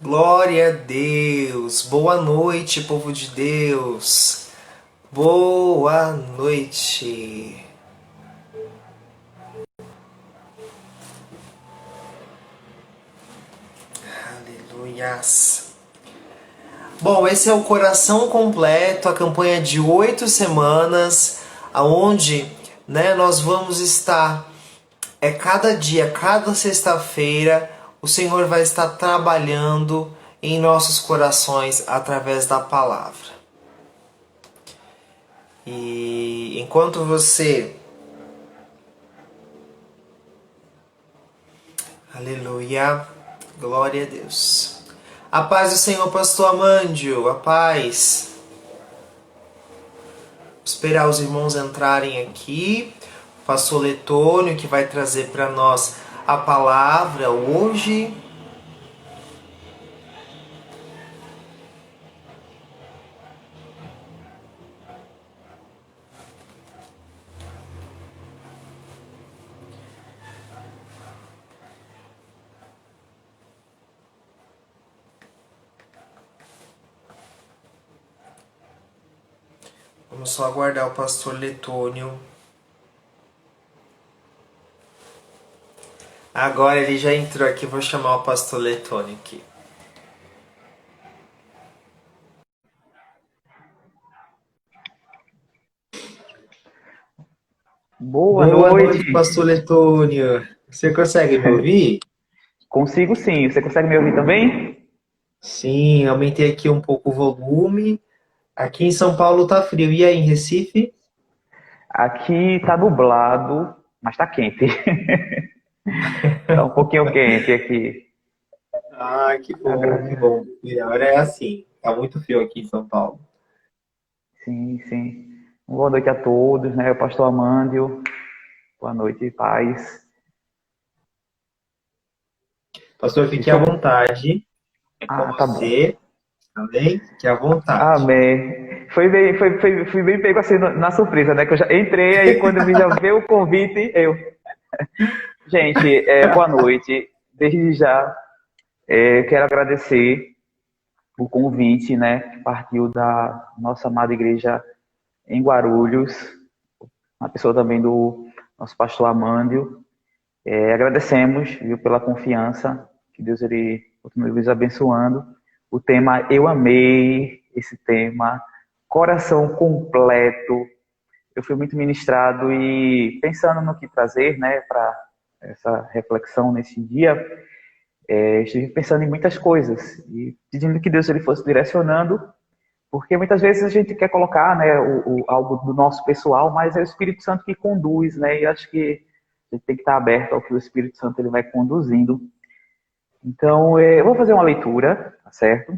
Glória a Deus. Boa noite, povo de Deus. Boa noite. Aleluias. Bom, esse é o Coração Completo, a campanha de 8 semanas, aonde, nós vamos estar cada dia, cada sexta-feira, o Senhor vai estar trabalhando em nossos corações através da palavra. E enquanto você, aleluia, glória a Deus. A paz do Senhor, pastor Amândio, a paz. Vou esperar os irmãos entrarem aqui. O pastor Letônio, que vai trazer para nós a palavra hoje. Vamos só aguardar o pastor Letônio. Agora ele já entrou aqui, vou chamar o pastor Letônio aqui. Boa Boa noite, noite. pastor Letônio. Você consegue me ouvir? Consigo sim. Você consegue me ouvir também? Sim, aumentei aqui um pouco o volume. Aqui em São Paulo tá frio. E aí, em Recife? Aqui tá nublado, mas tá quente. Tá um pouquinho quente aqui. Ah, que bom, que Agra- bom. Melhor é assim. Tá muito frio aqui em São Paulo. Sim, sim. Boa noite a todos, né? O pastor Amândio. Boa noite, paz. Pastor, fique à Estou... vontade. É com Ah, tá bom. você, também. Fique à vontade. Amém. Fui bem pego assim na surpresa, né? Que eu já entrei aí quando eu vi já veio o convite, eu. Gente, boa noite. Desde já, quero agradecer o convite, né, que partiu da nossa amada igreja em Guarulhos, a pessoa também do nosso pastor Amândio. Agradecemos, viu, pela confiança, que Deus ele continue nos abençoando. O tema, eu amei esse tema, coração completo. Eu fui muito ministrado e pensando no que trazer, né, para essa reflexão nesse dia, estive pensando em muitas coisas e pedindo que Deus ele fosse direcionando. Porque muitas vezes a gente quer colocar, né, algo do nosso pessoal, mas é o Espírito Santo que conduz, né? E acho que a gente tem que estar aberto ao que o Espírito Santo ele vai conduzindo. Então, eu vou fazer uma leitura, tá certo?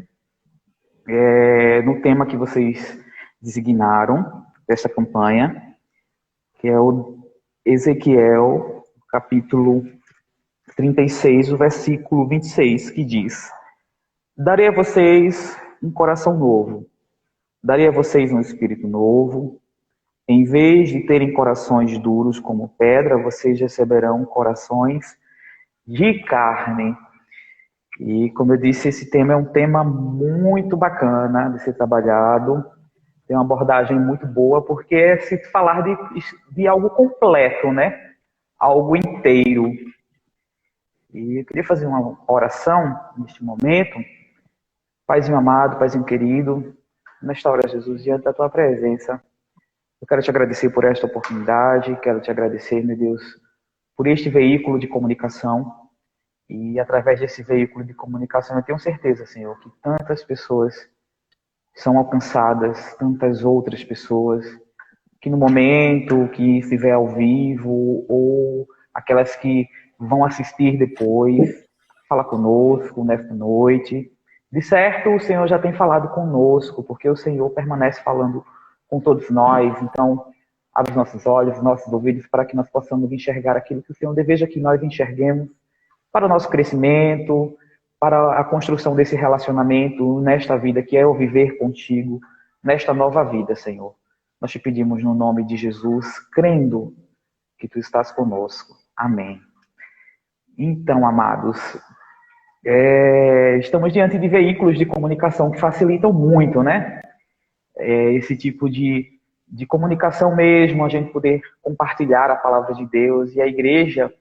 No tema que vocês designaram dessa campanha, que é o Ezequiel, capítulo 36, o versículo 26, que diz: Darei a vocês um coração novo, darei a vocês um espírito novo. Em vez de terem corações duros como pedra, vocês receberão corações de carne. E, como eu disse, esse tema é um tema muito bacana de ser trabalhado. Tem uma abordagem muito boa, porque é se falar de algo completo, né? Algo inteiro. E eu queria fazer uma oração neste momento. Paizinho amado, Paizinho querido, nesta hora, Jesus, diante da tua presença, eu quero te agradecer por esta oportunidade, quero te agradecer, meu Deus, por este veículo de comunicação. E através desse veículo de comunicação, eu tenho certeza, Senhor, que tantas pessoas são alcançadas, tantas outras pessoas, que no momento que estiver ao vivo, ou aquelas que vão assistir depois, fala conosco nesta noite. De certo, o Senhor já tem falado conosco, porque o Senhor permanece falando com todos nós. Então, abre os nossos olhos, os nossos ouvidos, para que nós possamos enxergar aquilo que o Senhor deseja que nós enxerguemos para o nosso crescimento, para a construção desse relacionamento nesta vida que é o viver contigo, nesta nova vida, Senhor. Nós te pedimos no nome de Jesus, crendo que tu estás conosco. Amém. Então, amados, Estamos diante de veículos de comunicação que facilitam muito, né? Esse tipo de comunicação mesmo, a gente poder compartilhar a palavra de Deus. E a igreja,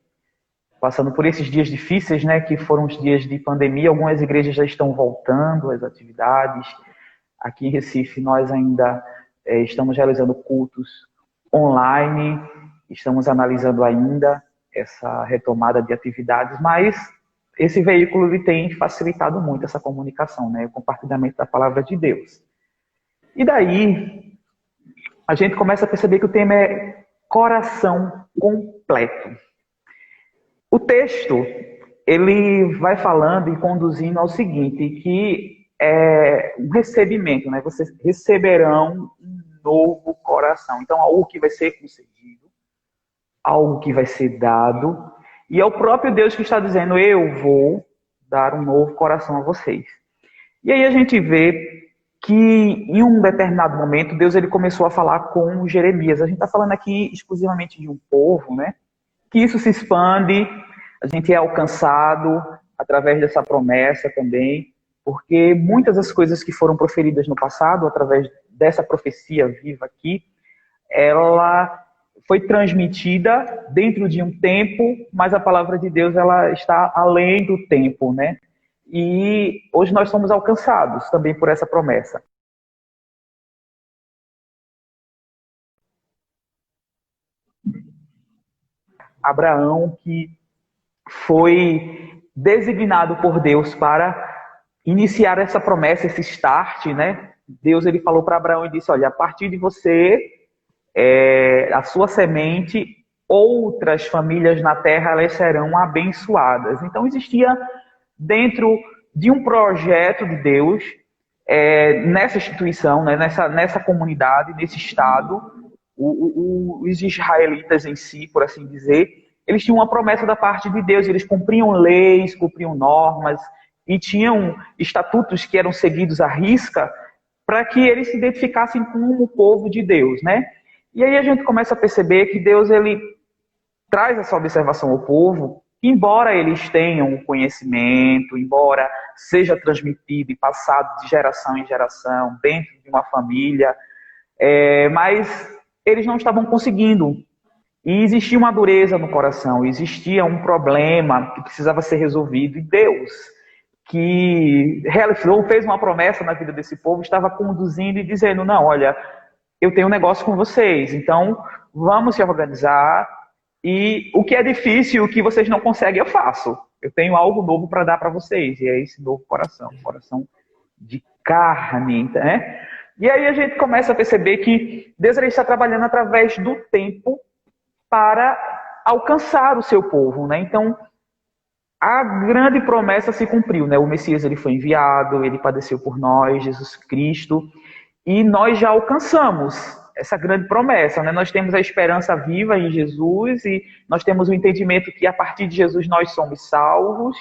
passando por esses dias difíceis, né, que foram os dias de pandemia, algumas igrejas já estão voltando às atividades. Aqui em Recife, nós ainda estamos realizando cultos online, estamos analisando ainda essa retomada de atividades, mas esse veículo ele tem facilitado muito essa comunicação, né, o compartilhamento da palavra de Deus. E daí, a gente começa a perceber que o tema é coração completo. O texto, ele vai falando e conduzindo ao seguinte, que é um recebimento, né? Vocês receberão um novo coração. Então, algo que vai ser concedido, algo que vai ser dado, e é o próprio Deus que está dizendo, eu vou dar um novo coração a vocês. E aí a gente vê que em um determinado momento, Deus ele começou a falar com Jeremias. A gente está falando aqui exclusivamente de um povo, né? Que isso se expande, a gente é alcançado através dessa promessa também, porque muitas das coisas que foram proferidas no passado, através dessa profecia viva aqui, ela foi transmitida dentro de um tempo, mas a palavra de Deus ela está além do tempo, né? E hoje nós somos alcançados também por essa promessa. Abraão, que foi designado por Deus para iniciar essa promessa, esse start, né? Deus ele falou para Abraão e disse, olha, a partir de você, a sua semente, outras famílias na terra elas serão abençoadas. Então existia dentro de um projeto de Deus, nessa instituição, né, nessa comunidade, nesse estado, os israelitas em si, por assim dizer, eles tinham uma promessa da parte de Deus, eles cumpriam leis, cumpriam normas, e tinham estatutos que eram seguidos à risca para que eles se identificassem como o povo de Deus, né? E aí a gente começa a perceber que Deus ele traz essa observação ao povo, que embora eles tenham o conhecimento, embora seja transmitido e passado de geração em geração dentro de uma família, mas eles não estavam conseguindo. E existia uma dureza no coração, existia um problema que precisava ser resolvido. E Deus, que realizou, fez uma promessa na vida desse povo, estava conduzindo e dizendo, não, olha, eu tenho um negócio com vocês, então vamos se organizar e o que é difícil, o que vocês não conseguem, eu faço. Eu tenho algo novo para dar para vocês, e é esse novo coração, coração de carne, né? E aí a gente começa a perceber que Deus ele está trabalhando através do tempo para alcançar o seu povo, né? Então, a grande promessa se cumpriu, né? O Messias ele foi enviado, ele padeceu por nós, Jesus Cristo, e nós já alcançamos essa grande promessa, né? Nós temos a esperança viva em Jesus e nós temos o entendimento que a partir de Jesus nós somos salvos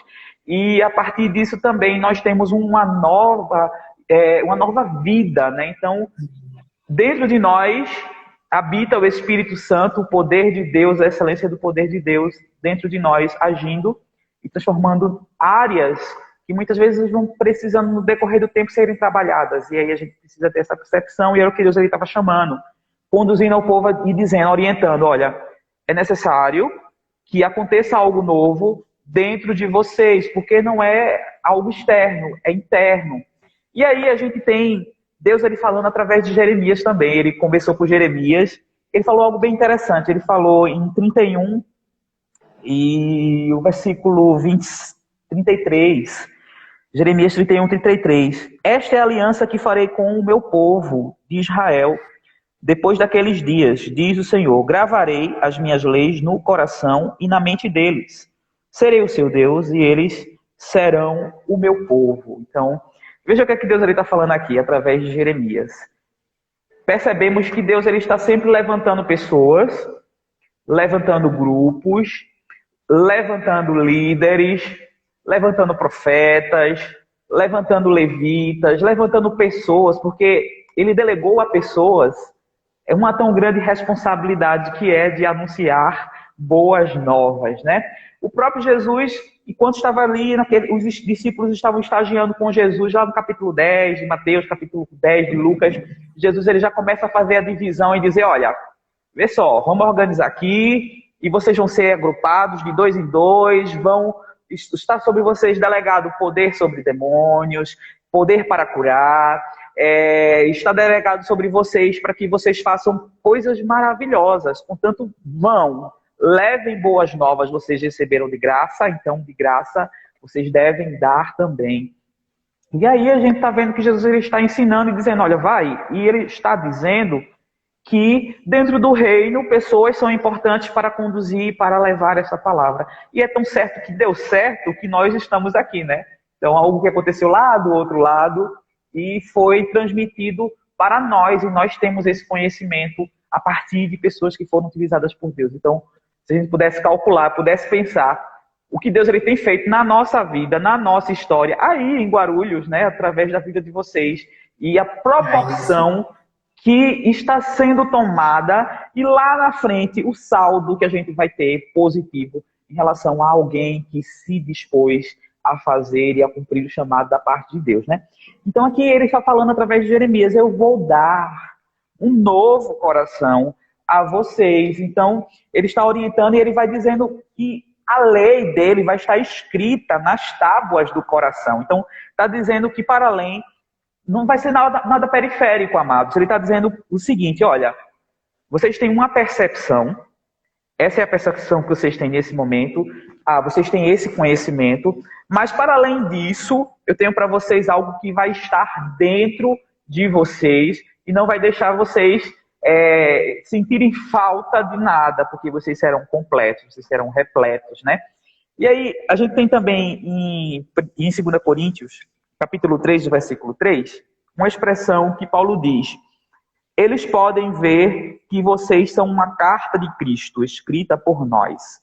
e a partir disso também nós temos uma nova vida, né? Então, dentro de nós habita o Espírito Santo, o poder de Deus, a excelência do poder de Deus dentro de nós, agindo e transformando áreas que muitas vezes vão precisando no decorrer do tempo serem trabalhadas. E aí a gente precisa ter essa percepção, e era o que Deus estava chamando, conduzindo ao povo e dizendo, orientando, olha, é necessário que aconteça algo novo dentro de vocês, porque não é algo externo, é interno. E aí a gente tem Deus ele falando através de Jeremias também. Ele começou com Jeremias, ele falou algo bem interessante. Ele falou em 31 e o versículo 33, Jeremias 31, 33. Esta é a aliança que farei com o meu povo de Israel depois daqueles dias, diz o Senhor. Gravarei as minhas leis no coração e na mente deles. Serei o seu Deus e eles serão o meu povo. Então, veja o que é que Deus está falando aqui, através de Jeremias. Percebemos que Deus ele está sempre levantando pessoas, levantando grupos, levantando líderes, levantando profetas, levantando levitas, levantando pessoas, porque ele delegou a pessoas uma tão grande responsabilidade que é de anunciar, boas novas, né? O próprio Jesus, enquanto estava ali, os discípulos estavam estagiando com Jesus, lá no capítulo 10 de Mateus, capítulo 10 de Lucas, Jesus ele já começa a fazer a divisão e dizer, olha, vê só, vamos organizar aqui, e vocês vão ser agrupados de 2 em 2, vão estar sobre vocês delegado poder sobre demônios, poder para curar, está delegado sobre vocês para que vocês façam coisas maravilhosas. Portanto, levem boas novas, vocês receberam de graça, então de graça vocês devem dar também. E aí a gente está vendo que Jesus ele está ensinando e dizendo, olha, vai. E ele está dizendo que dentro do reino pessoas são importantes para conduzir, para levar essa palavra. E é tão certo que deu certo que nós estamos aqui, né? Então, algo que aconteceu lá do outro lado e foi transmitido para nós, e nós temos esse conhecimento a partir de pessoas que foram utilizadas por Deus. Então, se a gente pudesse calcular, pudesse pensar o que Deus ele tem feito na nossa vida, na nossa história, aí em Guarulhos, né, através da vida de vocês, e a proporção que está sendo tomada, e lá na frente o saldo que a gente vai ter positivo em relação a alguém que se dispôs a fazer e a cumprir o chamado da parte de Deus, né? Então aqui ele está falando através de Jeremias, eu vou dar um novo coração a vocês. Então ele está orientando e ele vai dizendo que a lei dele vai estar escrita nas tábuas do coração. Então está dizendo que para além não vai ser nada periférico, amados. Ele está dizendo o seguinte, olha, vocês têm uma percepção, essa é a percepção que vocês têm nesse momento, vocês têm esse conhecimento, mas para além disso, eu tenho para vocês algo que vai estar dentro de vocês e não vai deixar vocês sentirem falta de nada, porque vocês serão completos, vocês serão repletos, né? E aí, a gente tem também em 2 Coríntios, capítulo 3, versículo 3, uma expressão que Paulo diz, eles podem ver que vocês são uma carta de Cristo, escrita por nós.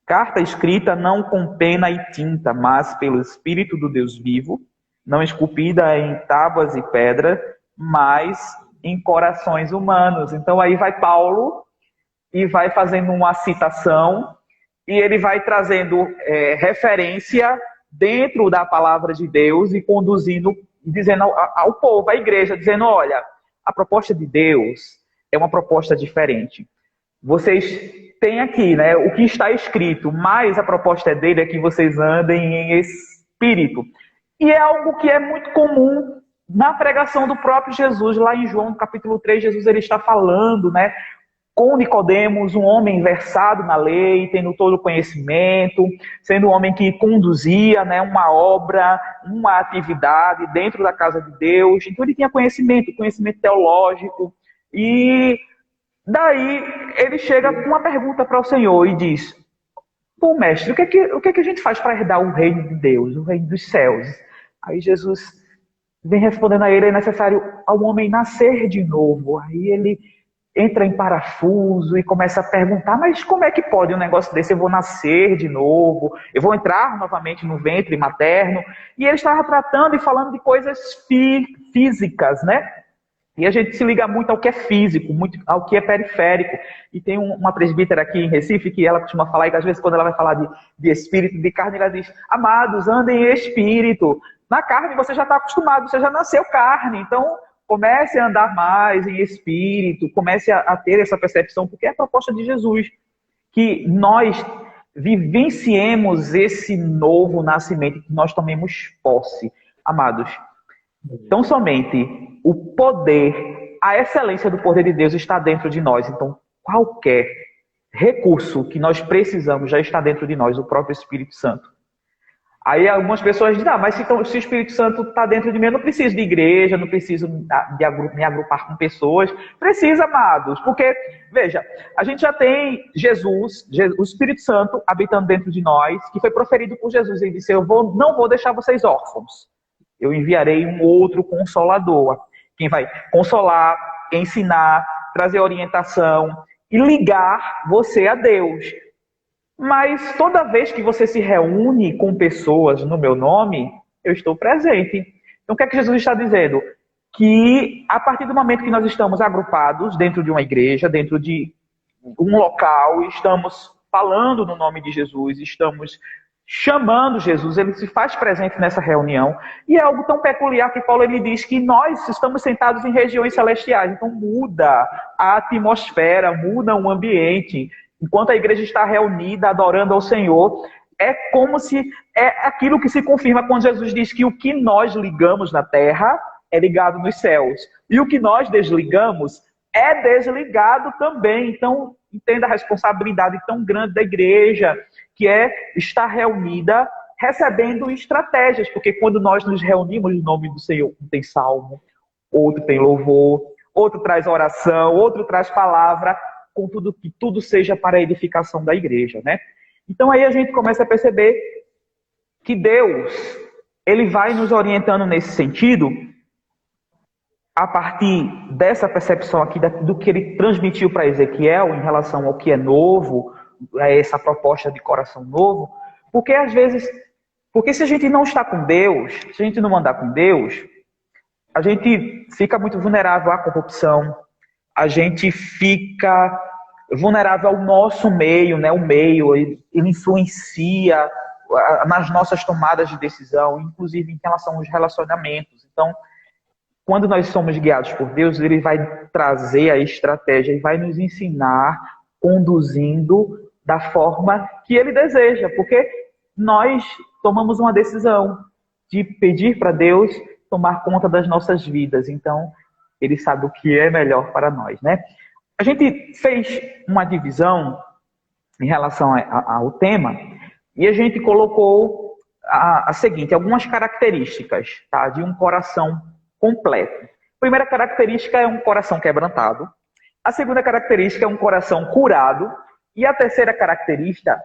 Carta escrita não com pena e tinta, mas pelo Espírito do Deus vivo, não esculpida em tábuas e pedra, mas em corações humanos. Então aí vai Paulo e vai fazendo uma citação e ele vai trazendo referência dentro da palavra de Deus e conduzindo, dizendo ao povo, à igreja, dizendo, olha, a proposta de Deus é uma proposta diferente. Vocês têm aqui, né, o que está escrito, mas a proposta dele é que vocês andem em espírito. E é algo que é muito comum na pregação do próprio Jesus, lá em João, capítulo 3, Jesus ele está falando, né, com Nicodemos, um homem versado na lei, tendo todo o conhecimento, sendo um homem que conduzia, né, uma obra, uma atividade dentro da casa de Deus. Então ele tinha conhecimento teológico. E daí ele chega com uma pergunta para o Senhor e diz, pô, mestre, o que é que a gente faz para herdar o reino de Deus, o reino dos céus? Aí Jesus vem respondendo a ele, é necessário ao homem nascer de novo. Aí ele entra em parafuso e começa a perguntar, mas como é que pode um negócio desse? Eu vou nascer de novo, eu vou entrar novamente no ventre materno. E ele estava tratando e falando de coisas físicas, né? E a gente se liga muito ao que é físico, muito ao que é periférico. E tem uma presbítera aqui em Recife que ela costuma falar, e que às vezes quando ela vai falar de espírito, de carne, ela diz, amados, andem em espírito. Na carne você já está acostumado, você já nasceu carne, então comece a andar mais em espírito, comece a ter essa percepção, porque é a proposta de Jesus, que nós vivenciemos esse novo nascimento, que nós tomemos posse. Amados, então somente o poder, a excelência do poder de Deus está dentro de nós. Então qualquer recurso que nós precisamos já está dentro de nós, o próprio Espírito Santo. Aí algumas pessoas dizem, mas se o Espírito Santo está dentro de mim, eu não preciso de igreja, não preciso me agrupar com pessoas. Precisa, amados, porque, veja, a gente já tem Jesus, o Espírito Santo habitando dentro de nós, que foi proferido por Jesus. Ele disse, não vou deixar vocês órfãos. Eu enviarei um outro consolador, quem vai consolar, ensinar, trazer orientação e ligar você a Deus. Mas toda vez que você se reúne com pessoas no meu nome, eu estou presente. Então o que é que Jesus está dizendo? Que a partir do momento que nós estamos agrupados dentro de uma igreja, dentro de um local, estamos falando no nome de Jesus, estamos chamando Jesus, ele se faz presente nessa reunião, e é algo tão peculiar que Paulo ele diz que nós estamos sentados em regiões celestiais, então muda a atmosfera, muda o ambiente, enquanto a igreja está reunida, adorando ao Senhor, é como se, é aquilo que se confirma quando Jesus diz que o que nós ligamos na terra é ligado nos céus, e o que nós desligamos é desligado também. Então, entenda a responsabilidade tão grande da igreja, que é estar reunida, recebendo estratégias, porque quando nós nos reunimos no nome do Senhor, um tem salmo, outro tem louvor, outro traz oração, outro traz palavra, contudo que tudo seja para a edificação da igreja, né? Então aí a gente começa a perceber que Deus, ele vai nos orientando nesse sentido, a partir dessa percepção aqui do que ele transmitiu para Ezequiel em relação ao que é novo, a essa proposta de coração novo, porque às vezes, porque se a gente não está com Deus, se a gente não andar com Deus, a gente fica muito vulnerável à corrupção, a gente fica vulnerável ao nosso meio, né? O meio, ele influencia nas nossas tomadas de decisão, inclusive em relação aos relacionamentos. Então, quando nós somos guiados por Deus, ele vai trazer a estratégia e vai nos ensinar conduzindo da forma que ele deseja, porque nós tomamos uma decisão de pedir para Deus tomar conta das nossas vidas. Então, ele sabe o que é melhor para nós, né? A gente fez uma divisão em relação ao tema e a gente colocou a seguinte, algumas características, tá, de um coração completo. A primeira característica é um coração quebrantado. A segunda característica é um coração curado. E a terceira característica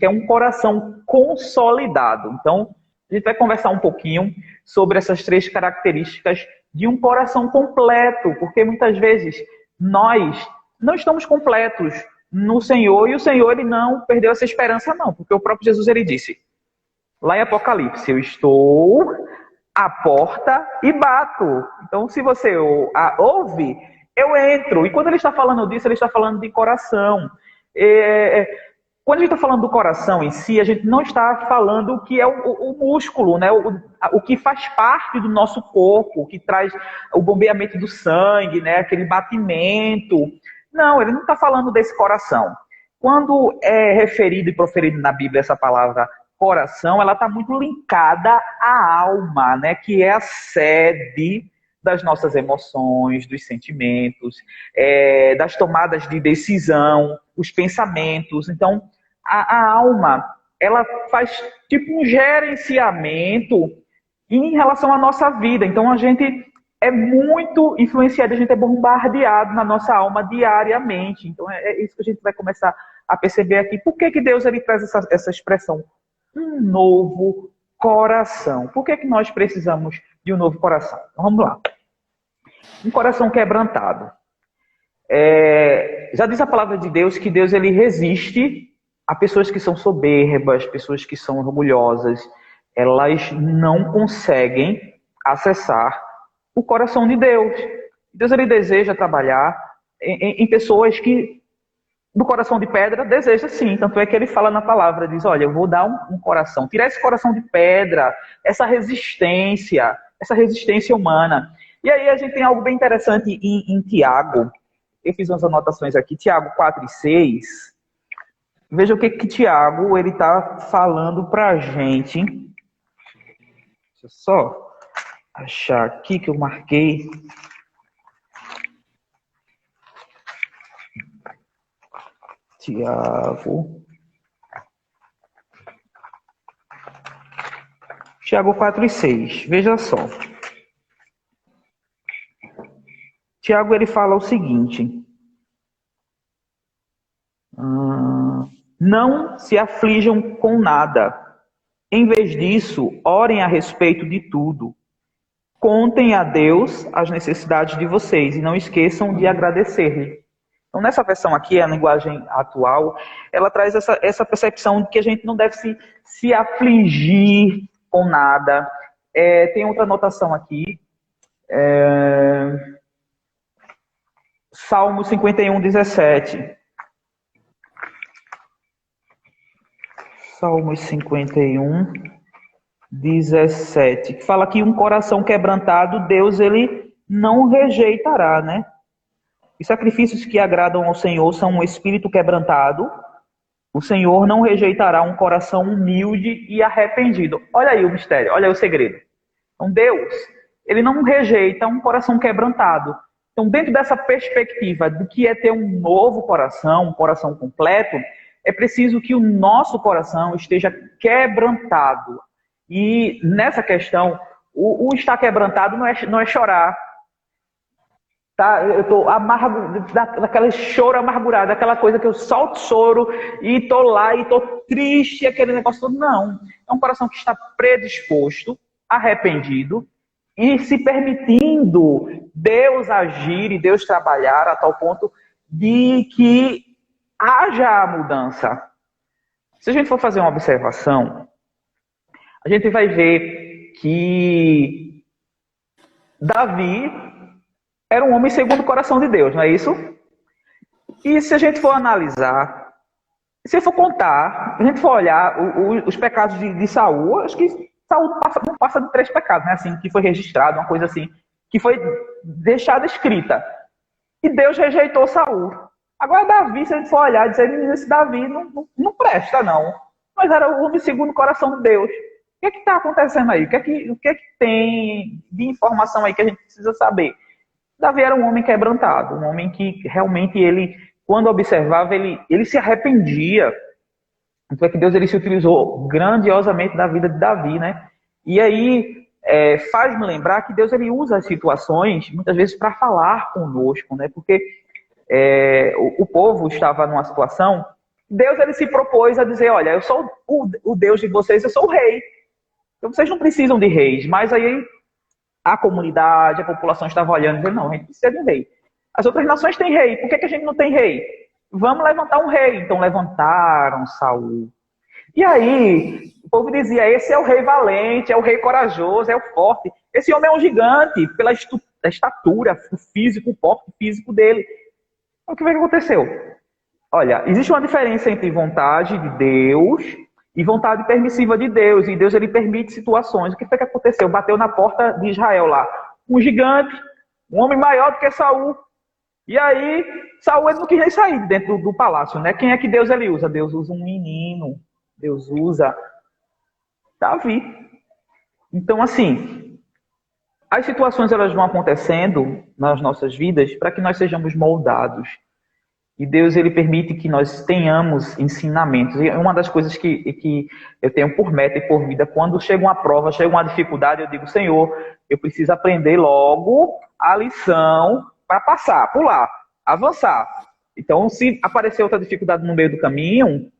é um coração consolidado. Então, a gente vai conversar um pouquinho sobre essas três características de um coração completo, porque muitas vezes nós não estamos completos no Senhor, e o Senhor ele não perdeu essa esperança não, porque o próprio Jesus ele disse, lá em Apocalipse, eu estou à porta e bato. Então, se você ouve, eu entro. E quando ele está falando disso, ele está falando de coração. Quando a gente está falando do coração em si, a gente não está falando o que é o músculo, né? O que faz parte do nosso corpo, o que traz o bombeamento do sangue, né? Aquele batimento. Não, ele não está falando desse coração. Quando é referido e proferido na Bíblia essa palavra coração, ela está muito linkada à alma, né? Que é a sede das nossas emoções, dos sentimentos, das tomadas de decisão, os pensamentos. Então, a alma, ela faz tipo um gerenciamento em relação à nossa vida. Então, a gente é muito influenciado, a gente é bombardeado na nossa alma diariamente. Então, é isso que a gente vai começar a perceber aqui. Por que Deus ele traz essa expressão? Um novo coração. Por que nós precisamos de um novo coração? Então, vamos lá. Um coração quebrantado. Já diz a palavra de Deus que Deus ele resiste a pessoas que são soberbas, pessoas que são orgulhosas. Elas não conseguem acessar o coração de Deus. Deus ele deseja trabalhar em pessoas que do coração de pedra deseja sim, tanto é que ele fala na palavra, diz, olha, eu vou dar um coração, tirar esse coração de pedra, essa resistência humana. E aí a gente tem algo bem interessante em Tiago, eu fiz umas anotações aqui, Tiago 4 e 6, veja o que Tiago ele está falando para a gente, deixa eu só achar aqui que eu marquei. Tiago 4 e 6. Veja só. Tiago ele fala o seguinte: não se aflijam com nada. Em vez disso, orem a respeito de tudo. Contem a Deus as necessidades de vocês e não esqueçam de agradecer-lhe. Então, nessa versão aqui, a linguagem atual, ela traz essa percepção de que a gente não deve se afligir com nada. Tem outra anotação aqui. Salmo 51, 17. Salmos 51, 17, que fala que um coração quebrantado, Deus ele não rejeitará, né? Os sacrifícios que agradam ao Senhor são um espírito quebrantado. O Senhor não rejeitará um coração humilde e arrependido. Olha aí o mistério, olha aí o segredo. Então Deus, ele não rejeita um coração quebrantado. Então, dentro dessa perspectiva do que é ter um novo coração, um coração completo, é preciso que o nosso coração esteja quebrantado. E nessa questão, o estar quebrantado não é chorar. Tá? Eu estou amargo, daquele choro amargurado, aquela coisa que eu solto choro e estou lá e estou triste, aquele negócio todo. Não. É um coração que está predisposto, arrependido e se permitindo Deus agir e Deus trabalhar a tal ponto de que haja a mudança. Se a gente for fazer uma observação, a gente vai ver que Davi era um homem segundo o coração de Deus, não é isso? E se a gente for analisar, se for contar, se a gente for olhar os pecados de Saul, acho que Saul não passa de 3 pecados, né? Assim, que foi registrado, uma coisa assim, que foi deixada escrita. E Deus rejeitou Saul. Agora Davi, se a gente for olhar, dizer, esse Davi não presta, não. Mas era o homem segundo o coração de Deus. O que está acontecendo aí? O que é que tem de informação aí que a gente precisa saber? Davi era um homem quebrantado, um homem que realmente ele, quando observava, ele se arrependia. Então é que Deus ele se utilizou grandiosamente da vida de Davi, né? E aí faz-me lembrar que Deus ele usa as situações, muitas vezes, para falar conosco, né? Porque o povo estava numa situação, Deus ele se propôs a dizer, olha, eu sou o Deus de vocês, eu sou o rei. Então vocês não precisam de reis, mas aí a comunidade, a população estava olhando e dizendo, não, a gente precisa de um rei. As outras nações têm rei, por que a gente não tem rei? Vamos levantar um rei. Então levantaram Saul. E aí, o povo dizia, esse é o rei valente, é o rei corajoso, é o forte. Esse homem é um gigante, pela estatura, o físico, o porte físico dele. Então, o que foi que aconteceu? Olha, existe uma diferença entre vontade de Deus e vontade permissiva de Deus. E Deus ele permite situações. O que foi que aconteceu? Bateu na porta de Israel lá. Um gigante, um homem maior do que Saul. E aí, Saul ele não quis nem sair de dentro do palácio, né? Quem é que Deus ele usa? Deus usa um menino. Deus usa Davi. Então, assim, as situações elas vão acontecendo nas nossas vidas para que nós sejamos moldados. E Deus ele permite que nós tenhamos ensinamentos. E uma das coisas que eu tenho por meta e por vida, quando chega uma prova, chega uma dificuldade, eu digo, Senhor, eu preciso aprender logo a lição para passar, pular, avançar. Então, se aparecer outra dificuldade no meio do caminho,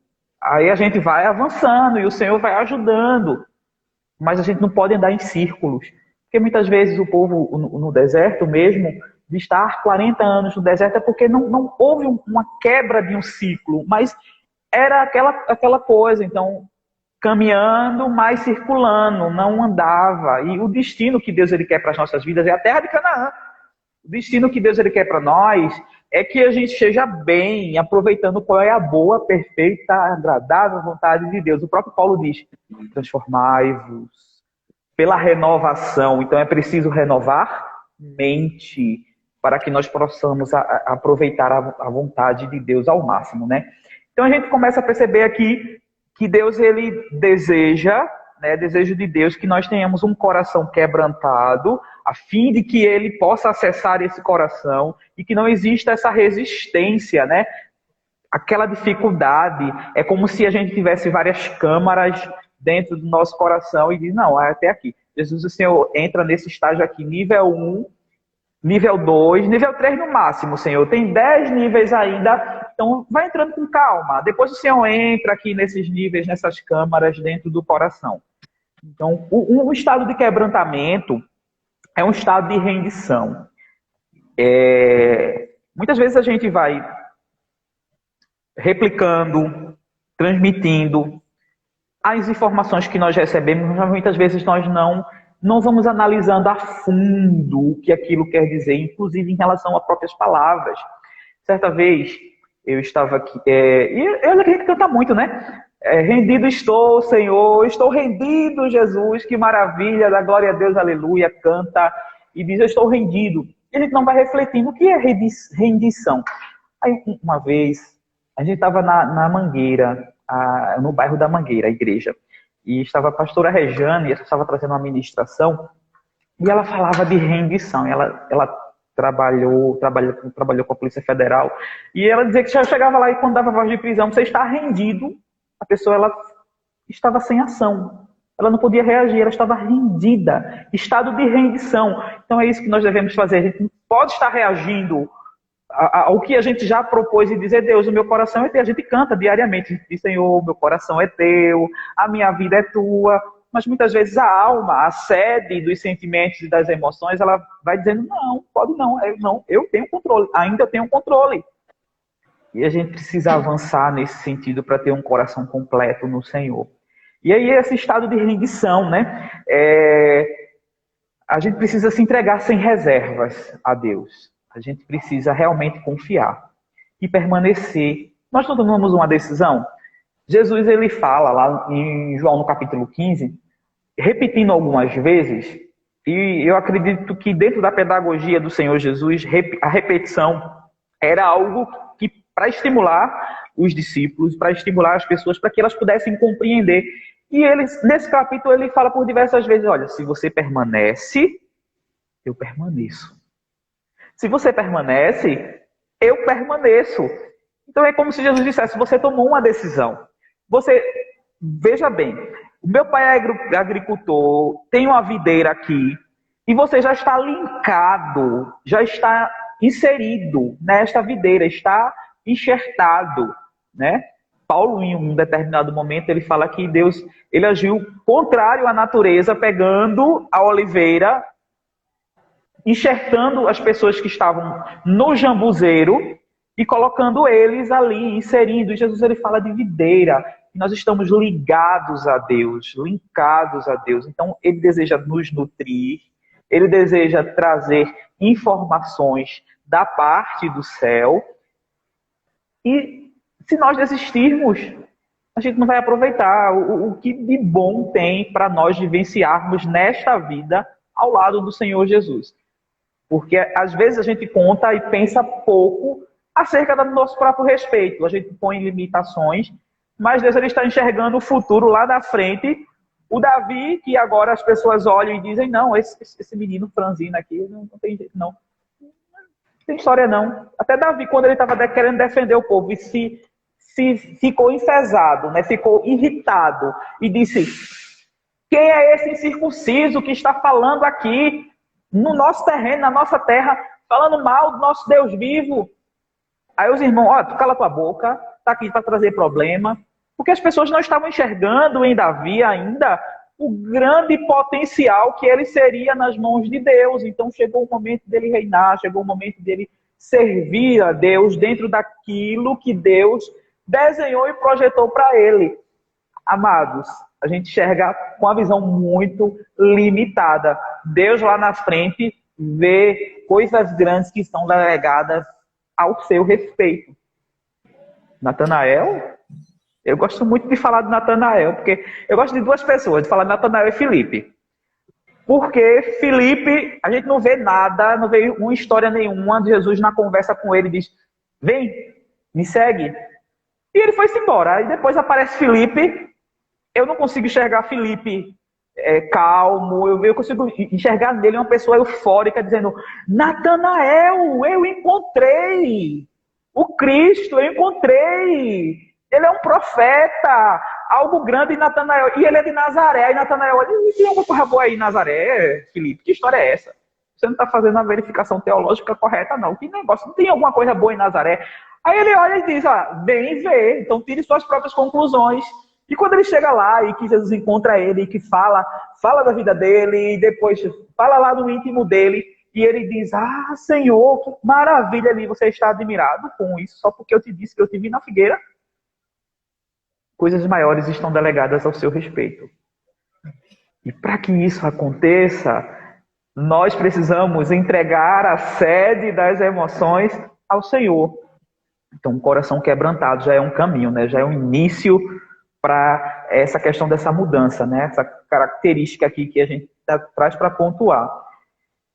aí a gente vai avançando e o Senhor vai ajudando. Mas a gente não pode andar em círculos. Porque muitas vezes o povo no deserto mesmo, de estar 40 anos no deserto, é porque não houve uma quebra de um ciclo, mas era aquela coisa, então, caminhando, mas circulando, não andava. E o destino que Deus ele quer para as nossas vidas é a terra de Canaã. O destino que Deus ele quer para nós é que a gente esteja bem, aproveitando qual é a boa, perfeita, agradável vontade de Deus. O próprio Paulo diz, transformai-vos pela renovação. Então é preciso renovar mente para que nós possamos aproveitar a vontade de Deus ao máximo, né? Então a gente começa a perceber aqui que Deus ele deseja, né, desejo de Deus que nós tenhamos um coração quebrantado, a fim de que ele possa acessar esse coração e que não exista essa resistência, né? Aquela dificuldade, é como se a gente tivesse várias câmaras dentro do nosso coração e diz, não, é até aqui. Jesus, o Senhor, entra nesse estágio aqui, nível 1, nível 2, nível 3 no máximo, Senhor. Tem 10 níveis ainda, então vai entrando com calma. Depois o Senhor entra aqui nesses níveis, nessas câmaras dentro do coração. Então, um estado de quebrantamento é um estado de rendição. Muitas vezes a gente vai replicando, transmitindo as informações que nós recebemos, mas muitas vezes nós não vamos analisando a fundo o que aquilo quer dizer, inclusive em relação a próprias palavras. Certa vez, eu estava aqui, e eu queria que canta muito, né? Rendido estou, Senhor, estou rendido, Jesus, que maravilha, da glória a Deus, aleluia, canta e diz, eu estou rendido. E a gente não vai refletindo o que é rendição. Aí, uma vez, a gente estava na Mangueira, no bairro da Mangueira, a igreja, e estava a pastora Rejane, ela estava trazendo uma ministração, e ela falava de rendição. Ela trabalhou com a Polícia Federal, e ela dizia que já chegava lá e quando dava voz de prisão, você está rendido, a pessoa ela estava sem ação. Ela não podia reagir, ela estava rendida, estado de rendição. Então é isso que nós devemos fazer. A gente não pode estar reagindo ao que a gente já propôs e dizer, Deus, o meu coração é teu. A gente canta diariamente, a gente diz, Senhor, meu coração é teu, a minha vida é tua. Mas muitas vezes a alma, a sede dos sentimentos e das emoções, ela vai dizendo, não, pode não, eu tenho controle, ainda tenho controle. E a gente precisa avançar nesse sentido para ter um coração completo no Senhor. E aí esse estado de rendição, né? A gente precisa se entregar sem reservas a Deus. A gente precisa realmente confiar e permanecer. Nós não tomamos uma decisão. Jesus, ele fala lá em João no capítulo 15, repetindo algumas vezes, e eu acredito que dentro da pedagogia do Senhor Jesus, a repetição era algo que, para estimular os discípulos, para estimular as pessoas, para que elas pudessem compreender. E ele, nesse capítulo ele fala por diversas vezes, olha, se você permanece, eu permaneço. Se você permanece, eu permaneço. Então é como se Jesus dissesse, você tomou uma decisão. Você, veja bem, o meu pai é agricultor, tem uma videira aqui, e você já está linkado, já está inserido nesta videira, está enxertado, né? Paulo, em um determinado momento, ele fala que Deus, ele agiu contrário à natureza, pegando a oliveira, enxertando as pessoas que estavam no jambuzeiro e colocando eles ali, inserindo. E Jesus, ele fala de videira. E nós estamos ligados a Deus, linkados a Deus. Então, ele deseja nos nutrir, ele deseja trazer informações da parte do céu. E se nós desistirmos, a gente não vai aproveitar o que de bom tem para nós vivenciarmos nesta vida ao lado do Senhor Jesus. Porque às vezes a gente conta e pensa pouco acerca do nosso próprio respeito. A gente põe limitações, mas Deus, ele está enxergando o futuro lá na frente. O Davi, que agora as pessoas olham e dizem, não, esse menino franzino aqui não tem jeito, não. Não tem história, não. Até Davi, quando ele estava querendo defender o povo e se ficou enfesado, né? Ficou irritado e disse, quem é esse incircunciso que está falando aqui no nosso terreno, na nossa terra, falando mal do nosso Deus vivo? Aí os irmãos, ó, tu cala tua boca, tá aqui para trazer problema, porque as pessoas não estavam enxergando em Davi ainda o grande potencial que ele seria nas mãos de Deus. Então chegou o momento dele reinar, chegou o momento dele servir a Deus dentro daquilo que Deus desenhou e projetou para ele. Amados, a gente enxerga com uma visão muito limitada. Deus lá na frente vê coisas grandes que estão delegadas ao seu respeito. Natanael, eu gosto muito de falar de Natanael, porque eu gosto de duas pessoas, de falar de Natanael e Filipe. Porque Filipe, a gente não vê nada, não vê uma história nenhuma de Jesus na conversa com ele, diz, vem, me segue. E ele foi-se embora. Aí depois aparece Filipe. Eu não consigo enxergar Filipe calmo. Eu consigo enxergar nele uma pessoa eufórica dizendo, Natanael, eu encontrei o Cristo, eu encontrei. Ele é um profeta, algo grande em Natanael. E ele é de Nazaré. E Natanael, olha, tem alguma coisa boa aí em Nazaré, Filipe? Que história é essa? Você não está fazendo a verificação teológica correta, não. Que negócio? Não tem alguma coisa boa em Nazaré? Aí ele olha e diz, bem ver, então tire suas próprias conclusões. E quando ele chega lá e que Jesus encontra ele e que fala da vida dele, e depois fala lá no íntimo dele, e ele diz, Senhor, que maravilha ali, você está admirado com isso, só porque eu te disse que eu te vi na figueira. Coisas maiores estão delegadas ao seu respeito. E para que isso aconteça, nós precisamos entregar a sede das emoções ao Senhor. Então, um coração quebrantado já é um caminho, né? Já é um início para essa questão dessa mudança, né? Essa característica aqui que a gente traz para pontuar.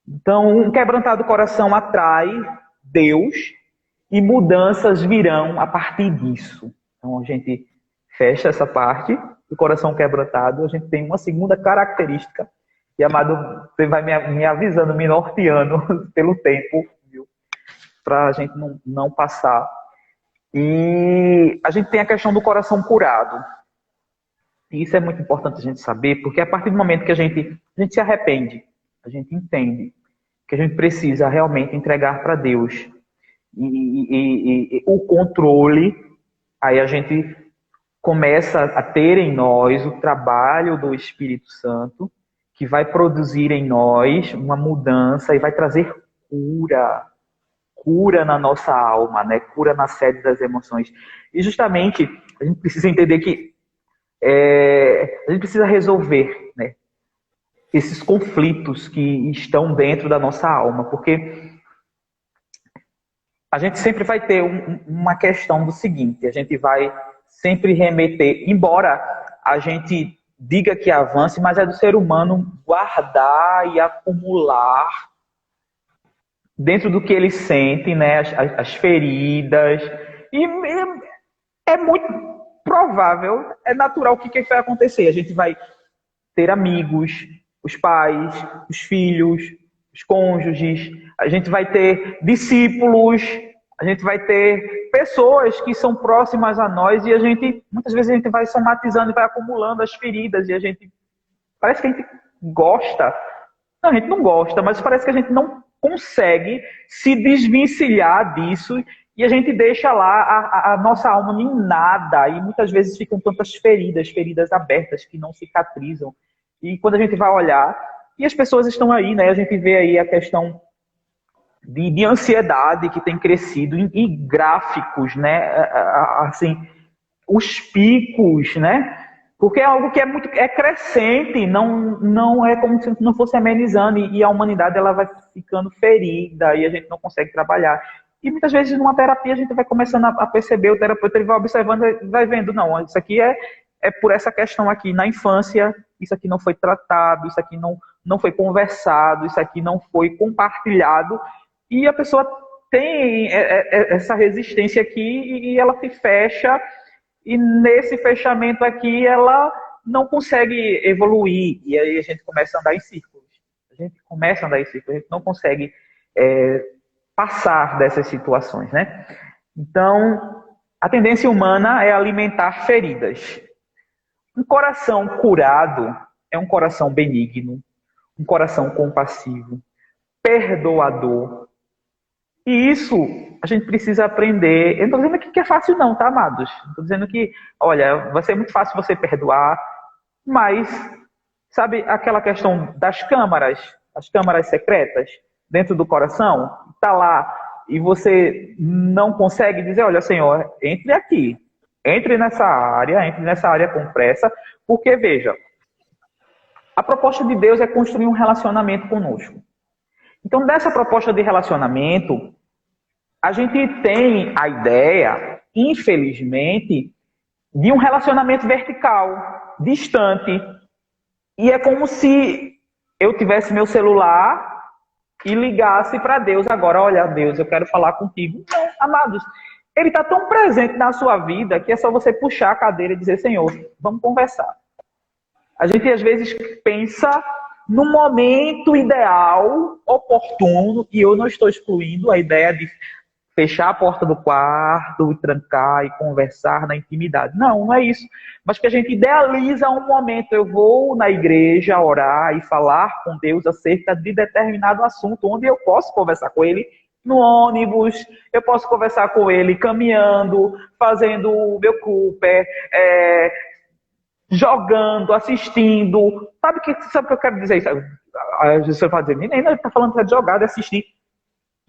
Então, um quebrantado coração atrai Deus e mudanças virão a partir disso. Então, a gente fecha essa parte do coração quebrantado, a gente tem uma segunda característica, e, amado, você vai me avisando, me norteando pelo tempo, para a gente não passar. E a gente tem a questão do coração curado. E isso é muito importante a gente saber, porque a partir do momento que a gente se arrepende, a gente entende que a gente precisa realmente entregar para Deus e o controle, aí a gente começa a ter em nós o trabalho do Espírito Santo, que vai produzir em nós uma mudança e vai trazer cura na nossa alma, né? Cura na sede das emoções. E justamente a gente precisa entender que a gente precisa resolver, né, esses conflitos que estão dentro da nossa alma, porque a gente sempre vai ter uma questão do seguinte: a gente vai sempre remeter, embora a gente diga que avance, mas é do ser humano guardar e acumular dentro do que ele sente, né, as feridas, e é muito provável, é natural que vai acontecer. A gente vai ter amigos, os pais, os filhos, os cônjuges, a gente vai ter discípulos, a gente vai ter pessoas que são próximas a nós e muitas vezes a gente vai somatizando e vai acumulando as feridas e parece que a gente gosta. Não, a gente não gosta, mas parece que a gente não consegue se desvencilhar disso e a gente deixa lá a nossa alma minada e muitas vezes ficam tantas feridas abertas que não cicatrizam. E quando a gente vai olhar, e as pessoas estão aí, né? A gente vê aí a questão de ansiedade que tem crescido e gráficos, né? Assim, os picos, né? Porque é algo que é crescente, não é como se não fosse amenizando, e a humanidade ela vai ficando ferida e a gente não consegue trabalhar. E muitas vezes numa terapia a gente vai começando a perceber, o terapeuta ele vai observando, vai vendo, não, isso aqui é por essa questão aqui na infância, isso aqui não foi tratado, isso aqui não foi conversado, isso aqui não foi compartilhado, e a pessoa tem essa resistência aqui e ela se fecha, e nesse fechamento aqui ela não consegue evoluir, e aí a gente começa a andar em círculos. A gente não consegue passar dessas situações, né? Então, a tendência humana é alimentar feridas. Um coração curado é um coração benigno, um coração compassivo, perdoador. E isso a gente precisa aprender. Eu não estou dizendo aqui que é fácil não, tá, amados? Estou dizendo que, olha, vai ser muito fácil você perdoar, mas, sabe aquela questão das câmaras, as câmaras secretas dentro do coração? Está lá e você não consegue dizer, olha, Senhor, entre aqui, entre nessa área com pressa, porque, veja, a proposta de Deus é construir um relacionamento conosco. Então, dessa proposta de relacionamento, a gente tem a ideia, infelizmente, de um relacionamento vertical, distante. E é como se eu tivesse meu celular e ligasse para Deus agora. Olha, Deus, eu quero falar contigo. Não, amados, ele está tão presente na sua vida que é só você puxar a cadeira e dizer, Senhor, vamos conversar. A gente às vezes pensa no momento ideal, oportuno, e eu não estou excluindo a ideia de fechar a porta do quarto, trancar e conversar na intimidade. Não é isso. Mas que a gente idealiza um momento. Eu vou na igreja orar e falar com Deus acerca de determinado assunto, onde eu posso conversar com Ele no ônibus, eu posso conversar com Ele caminhando, fazendo o meu Cooper, jogando, assistindo. Sabe o que eu quero dizer? A gente vai dizer, menina, ele está falando de jogar, de assistir.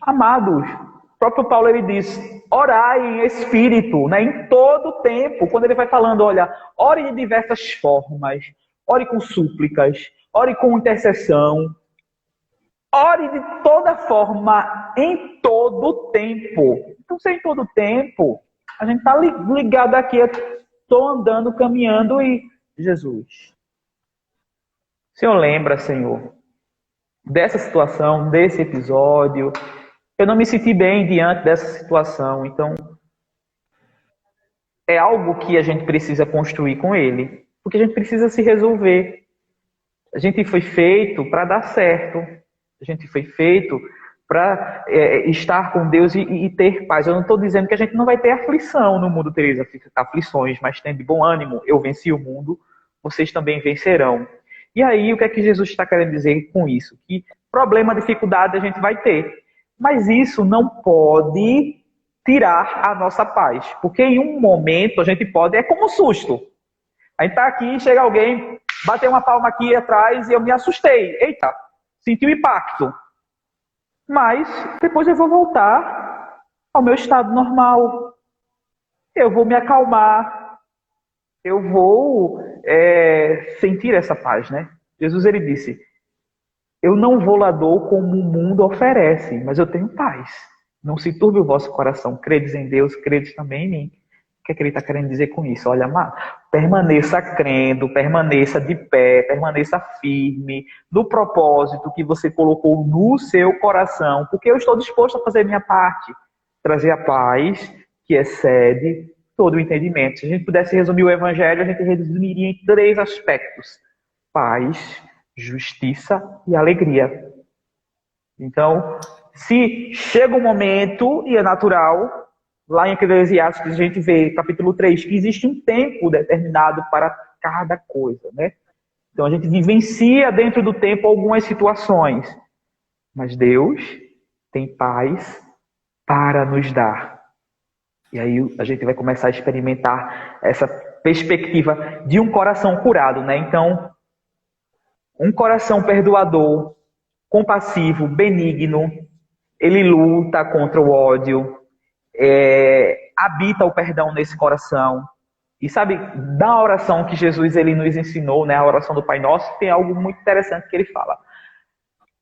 Amados, o próprio Paulo ele diz, orai em espírito, né, em todo tempo. Quando ele vai falando, olha, ore de diversas formas, ore com súplicas, ore com intercessão, ore de toda forma, em todo tempo. Então, se é em todo tempo, a gente está ligado aqui estou andando, caminhando e Jesus. O Senhor lembra, Senhor, dessa situação, desse episódio. Eu não me senti bem diante dessa situação, então é algo que a gente precisa construir com Ele, porque a gente precisa se resolver. A gente foi feito para dar certo, a gente foi feito para estar com Deus e ter paz. Eu não estou dizendo que a gente não vai ter aflição no mundo, tereis aflições, mas tem de bom ânimo, eu venci o mundo, vocês também vencerão. E aí, o que é que Jesus está querendo dizer com isso? Que problema, dificuldade a gente vai ter, mas isso não pode tirar a nossa paz, porque em um momento a gente pode, é como um susto. A gente está aqui, chega alguém, bateu uma palma aqui atrás e eu me assustei. Eita, senti o impacto. Mas depois eu vou voltar ao meu estado normal. Eu vou me acalmar. Eu vou sentir essa paz, né? Jesus, ele disse, eu não vou lá dou como o mundo oferece, mas eu tenho paz. Não se turbe o vosso coração. Credes em Deus, credes também em mim. O que é que ele está querendo dizer com isso? Olha, permaneça crendo, permaneça de pé, permaneça firme no propósito que você colocou no seu coração, porque eu estou disposto a fazer minha parte, trazer a paz que excede todo o entendimento. Se a gente pudesse resumir o Evangelho, a gente resumiria em 3 aspectos: paz, justiça e alegria. Então, se chega um momento, e é natural, lá em Eclesiastes a gente vê, capítulo 3, que existe um tempo determinado para cada coisa, né? Então a gente vivencia dentro do tempo algumas situações, mas Deus tem paz para nos dar. E aí a gente vai começar a experimentar essa perspectiva de um coração curado, né? Então, um coração perdoador, compassivo, benigno, ele luta contra o ódio, habita o perdão nesse coração. E sabe, da oração que Jesus ele nos ensinou, né, a oração do Pai Nosso, tem algo muito interessante que ele fala.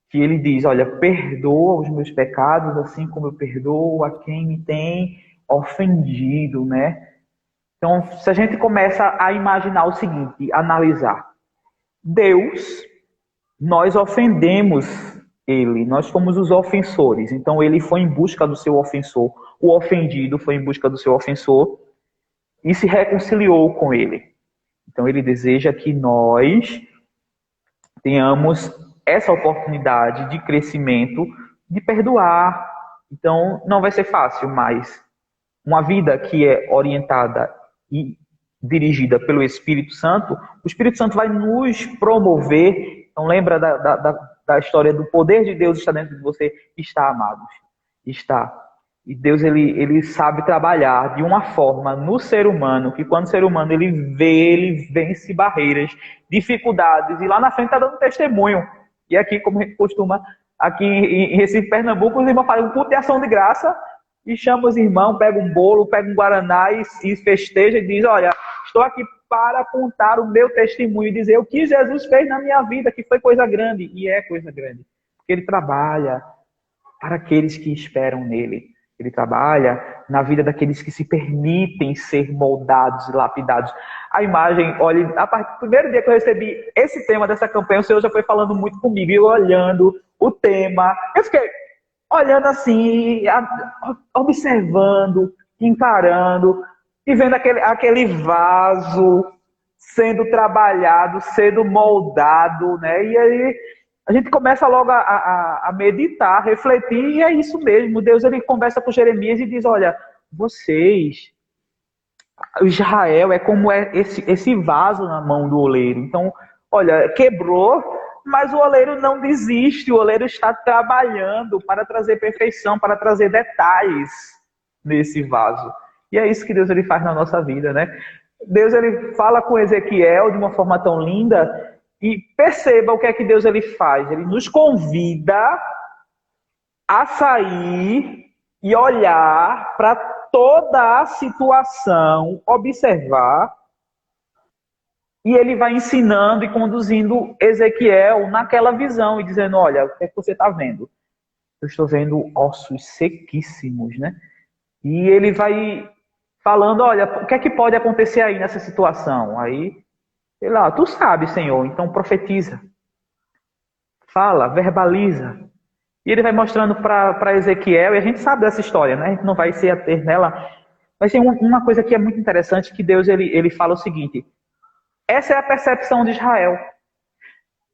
Que ele diz, olha, perdoa os meus pecados, assim como eu perdoo a quem me tem ofendido, né? Então, se a gente começa a imaginar o seguinte, analisar. Deus, nós ofendemos ele, nós fomos os ofensores. Então, ele foi em busca do seu ofensor. O ofendido foi em busca do seu ofensor e se reconciliou com ele. Então, ele deseja que nós tenhamos essa oportunidade de crescimento, de perdoar. Então, não vai ser fácil, mas uma vida que é orientada e dirigida pelo Espírito Santo, o Espírito Santo vai nos promover. Então, lembra da história do poder de Deus está dentro de você? Está, amados. Está. E Deus, ele sabe trabalhar de uma forma no ser humano, que quando o ser humano ele vence barreiras, dificuldades, e lá na frente está dando testemunho. E aqui, como a gente costuma, aqui em Recife, Pernambuco, os irmãos fazem um culto de ação de graça e chamam os irmãos, pegam um bolo, pegam um guaraná e festeja e diz, olha, estou aqui para contar o meu testemunho e dizer o que Jesus fez na minha vida, que foi coisa grande, e é coisa grande. Porque ele trabalha para aqueles que esperam nele. Ele trabalha na vida daqueles que se permitem ser moldados e lapidados. A imagem, olha, a partir do primeiro dia que eu recebi esse tema dessa campanha, o Senhor já foi falando muito comigo, e eu olhando o tema, eu fiquei olhando assim, observando, encarando, e vendo aquele vaso sendo trabalhado, sendo moldado, né? E aí a gente começa logo a meditar, a refletir, e é isso mesmo. Deus, ele conversa com Jeremias e diz, olha, vocês, Israel é como esse vaso na mão do oleiro. Então, olha, quebrou, mas o oleiro não desiste, o oleiro está trabalhando para trazer perfeição, para trazer detalhes nesse vaso. E é isso que Deus ele faz na nossa vida, né? Deus ele fala com Ezequiel de uma forma tão linda. E perceba o que é que Deus ele faz. Ele nos convida a sair e olhar para toda a situação, observar, e ele vai ensinando e conduzindo Ezequiel naquela visão e dizendo, olha, o que é que você está vendo? Eu estou vendo ossos sequíssimos, né? E ele vai falando, olha, o que é que pode acontecer aí nessa situação? Aí, sei lá, tu sabe, Senhor, então profetiza, fala, verbaliza. E ele vai mostrando para Ezequiel, e a gente sabe dessa história, né? A gente não vai se ater nela. Mas tem uma coisa que é muito interessante, que Deus ele fala o seguinte: essa é a percepção de Israel.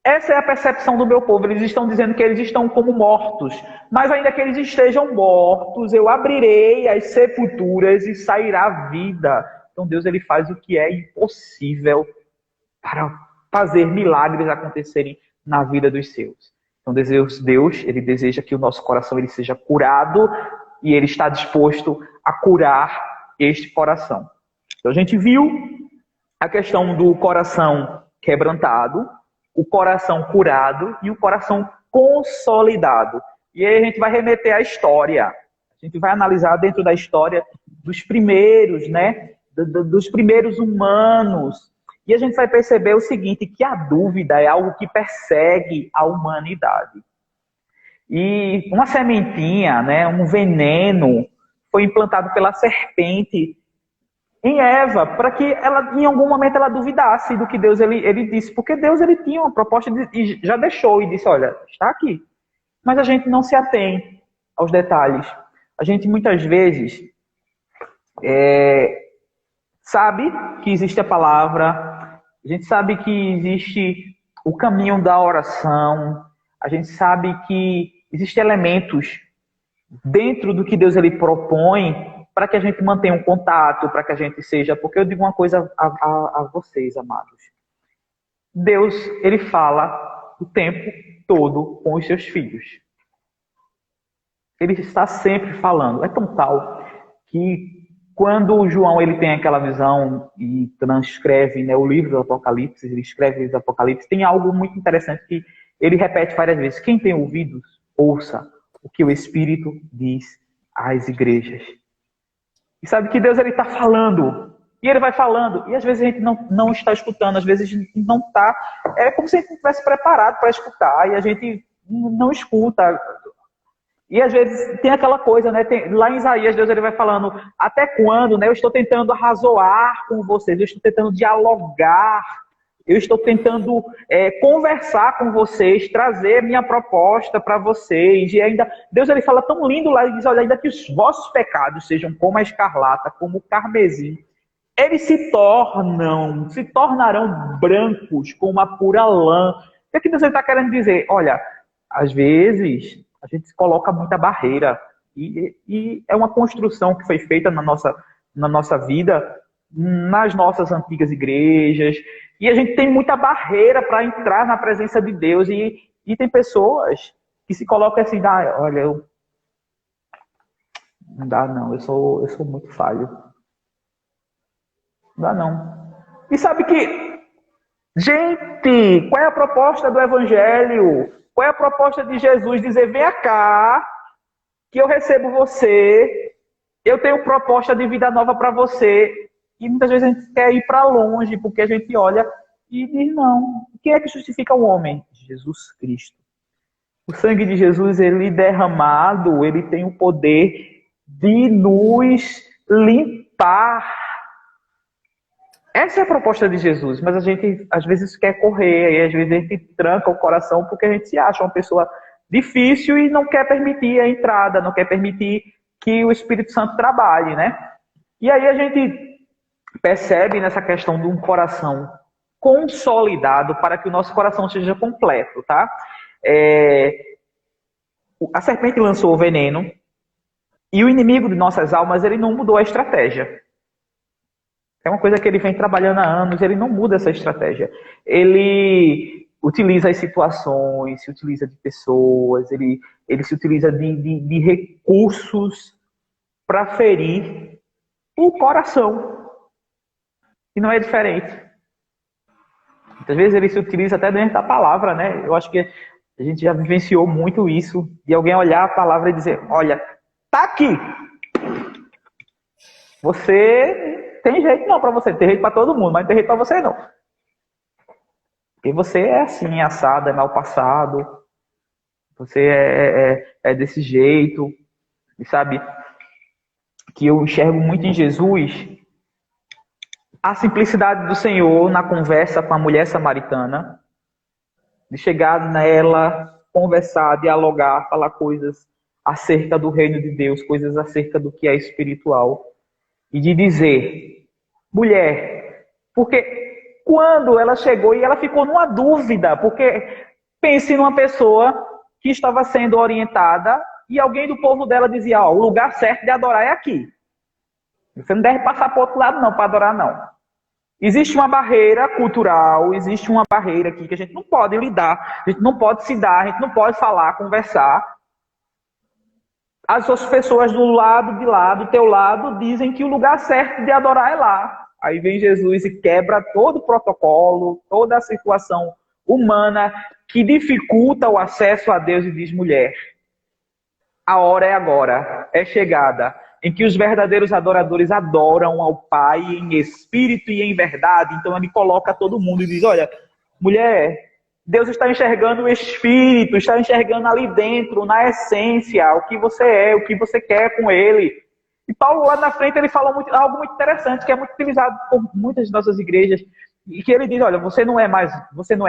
Essa é a percepção do meu povo. Eles estão dizendo que eles estão como mortos. Mas ainda que eles estejam mortos, eu abrirei as sepulturas e sairá vida. Então Deus ele faz o que é impossível para fazer milagres acontecerem na vida dos seus. Então Deus ele deseja que o nosso coração ele seja curado e ele está disposto a curar este coração. Então a gente viu a questão do coração quebrantado, o coração curado e o coração consolidado. E aí a gente vai remeter à história. A gente vai analisar dentro da história dos primeiros, né? Dos primeiros humanos. E a gente vai perceber o seguinte, que a dúvida é algo que persegue a humanidade. E uma sementinha, né? Um veneno foi implantado pela serpente em Eva, para que ela, em algum momento, ela duvidasse do que Deus ele disse. Porque Deus ele tinha uma proposta e já deixou e disse, olha, está aqui. Mas a gente não se atém aos detalhes. A gente, muitas vezes, sabe que existe a palavra, a gente sabe que existe o caminho da oração, a gente sabe que existem elementos dentro do que Deus ele propõe para que a gente mantenha um contato, para que a gente seja... Porque eu digo uma coisa a vocês, amados. Deus, ele fala o tempo todo com os seus filhos. Ele está sempre falando. É tão tal que quando o João ele tem aquela visão e transcreve, né, o livro do Apocalipse, ele escreve o livro do Apocalipse, tem algo muito interessante que ele repete várias vezes. Quem tem ouvidos, ouça o que o Espírito diz às igrejas. E sabe que Deus ele está falando, e ele vai falando, e às vezes a gente não está escutando, às vezes a gente não está... É como se a gente não estivesse preparado para escutar, e a gente não escuta. E às vezes tem aquela coisa, né? Lá em Isaías, Deus ele vai falando, até quando, né? Eu estou tentando arrazoar com vocês, eu estou tentando dialogar, eu estou tentando conversar com vocês, trazer minha proposta para vocês. E ainda, Deus ele fala tão lindo lá, ele diz, olha, ainda que os vossos pecados sejam como a escarlata, como o carmesim, eles se tornarão brancos como a pura lã. O que é que Deus está querendo dizer? Olha, às vezes a gente coloca muita barreira e é uma construção que foi feita na nossa vida, nas nossas antigas igrejas, e a gente tem muita barreira para entrar na presença de Deus e tem pessoas que se colocam assim, olha, não dá não, eu sou muito falho. Não dá não. E sabe que, gente, qual é a proposta do Evangelho? Qual é a proposta de Jesus? Dizer, venha cá, que eu recebo você, eu tenho proposta de vida nova para você. E muitas vezes a gente quer ir para longe, porque a gente olha e diz, não. Quem é que justifica o homem? Jesus Cristo. O sangue de Jesus, ele derramado, ele tem o poder de nos limpar. Essa é a proposta de Jesus, mas a gente às vezes quer correr, e às vezes a gente tranca o coração porque a gente se acha uma pessoa difícil e não quer permitir a entrada, não quer permitir que o Espírito Santo trabalhe, né? E aí a gente percebe nessa questão de um coração consolidado para que o nosso coração seja completo, tá? A serpente lançou o veneno e o inimigo de nossas almas, ele não mudou a estratégia. É uma coisa que ele vem trabalhando há anos, ele não muda essa estratégia. Ele utiliza as situações, se utiliza de pessoas, ele se utiliza de recursos para ferir o coração. E não é diferente. Muitas vezes ele se utiliza até dentro da palavra, né? Eu acho que a gente já vivenciou muito isso, de alguém olhar a palavra e dizer, olha, tá aqui. Você... Tem jeito não para você, tem jeito para todo mundo, mas não tem jeito para você não. Porque você é assim, assado, é mal passado, você é desse jeito, e sabe? que eu enxergo muito em Jesus, a simplicidade do Senhor na conversa com a mulher samaritana, de chegar nela, conversar, dialogar, falar coisas acerca do reino de Deus, coisas acerca do que é espiritual, e de dizer, mulher, porque quando ela chegou e ela ficou numa dúvida, porque pense numa pessoa que estava sendo orientada e alguém do povo dela dizia, ó, o lugar certo de adorar é aqui. Você não deve passar para o outro lado não, para adorar não. Existe uma barreira cultural, existe uma barreira aqui que a gente não pode lidar, a gente não pode se dar, a gente não pode falar, conversar. As suas pessoas do lado de lá, do teu lado, dizem que o lugar certo de adorar é lá. Aí vem Jesus e quebra todo o protocolo, toda a situação humana que dificulta o acesso a Deus e diz, mulher, a hora é agora, é chegada, em que os verdadeiros adoradores adoram ao Pai em espírito e em verdade. Então ele coloca todo mundo e diz, olha, mulher, Deus está enxergando o espírito, está enxergando ali dentro, na essência, o que você é, o que você quer com ele. E Paulo lá na frente ele fala algo muito interessante, que é muito utilizado por muitas de nossas igrejas, e que ele diz, olha, você não é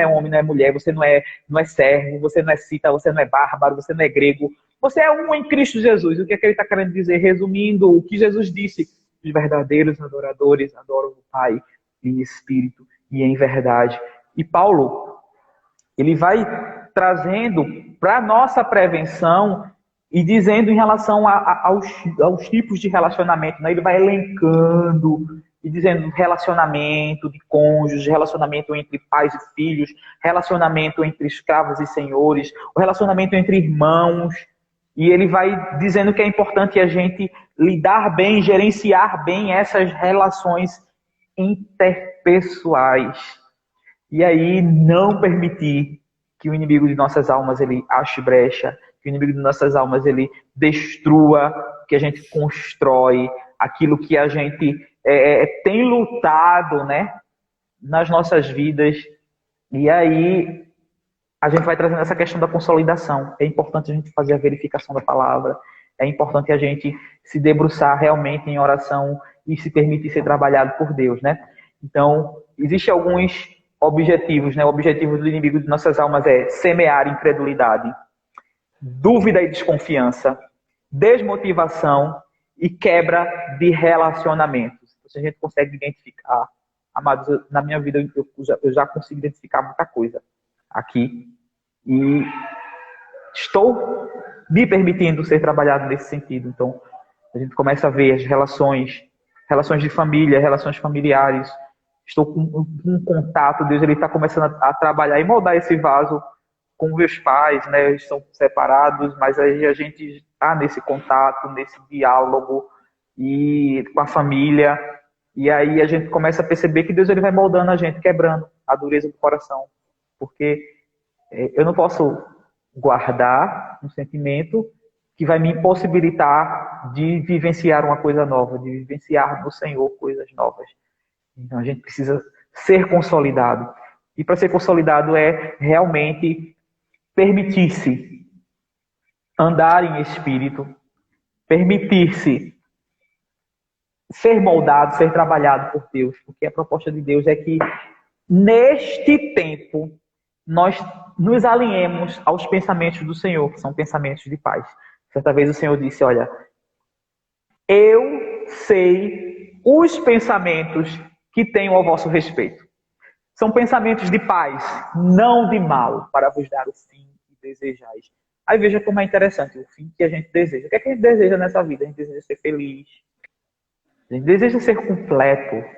homem, não é mulher, você não é servo, você não é cita, você não é bárbaro, você não é grego, você é um em Cristo Jesus. O que é que ele está querendo dizer? Resumindo o que Jesus disse, os verdadeiros adoradores adoram o Pai em espírito e em verdade. E Paulo, ele vai trazendo para a nossa prevenção e dizendo em relação aos tipos de relacionamento, né? Ele vai elencando e dizendo relacionamento de cônjuges, relacionamento entre pais e filhos, relacionamento entre escravos e senhores, o relacionamento entre irmãos. E ele vai dizendo que é importante a gente lidar bem, gerenciar bem essas relações interpessoais. E aí não permitir que o inimigo de nossas almas ele ache brecha, que o inimigo de nossas almas ele destrua o que a gente constrói, aquilo que a gente tem lutado, né, nas nossas vidas. E aí a gente vai trazendo essa questão da consolidação. É importante a gente fazer a verificação da palavra, é importante a gente se debruçar realmente em oração e se permitir ser trabalhado por Deus, né? Então, existem alguns objetivos, né? O objetivo do inimigo de nossas almas é semear incredulidade, dúvida e desconfiança, desmotivação e quebra de relacionamentos. Se a gente consegue identificar, amados, na minha vida eu já consigo identificar muita coisa aqui e estou me permitindo ser trabalhado nesse sentido. Então, a gente começa a ver as relações de família, relações familiares. Estou com um contato, Deus ele está começando a trabalhar e moldar esse vaso com meus pais, né? Eles são separados, mas aí a gente está nesse contato, nesse diálogo e com a família. E aí a gente começa a perceber que Deus ele vai moldando a gente, quebrando a dureza do coração. Porque eu não posso guardar um sentimento que vai me impossibilitar de vivenciar uma coisa nova, de vivenciar do Senhor coisas novas. Então a gente precisa ser consolidado. E para ser consolidado é realmente permitir-se andar em espírito, permitir-se ser moldado, ser trabalhado por Deus. Porque a proposta de Deus é que neste tempo nós nos alinhemos aos pensamentos do Senhor, que são pensamentos de paz. Certa vez o Senhor disse, olha, eu sei os pensamentos que tenho ao vosso respeito. São pensamentos de paz, não de mal, para vos dar o fim que desejais. Aí veja como é interessante, o fim que a gente deseja. O que é que a gente deseja nessa vida? A gente deseja ser feliz. A gente deseja ser completo.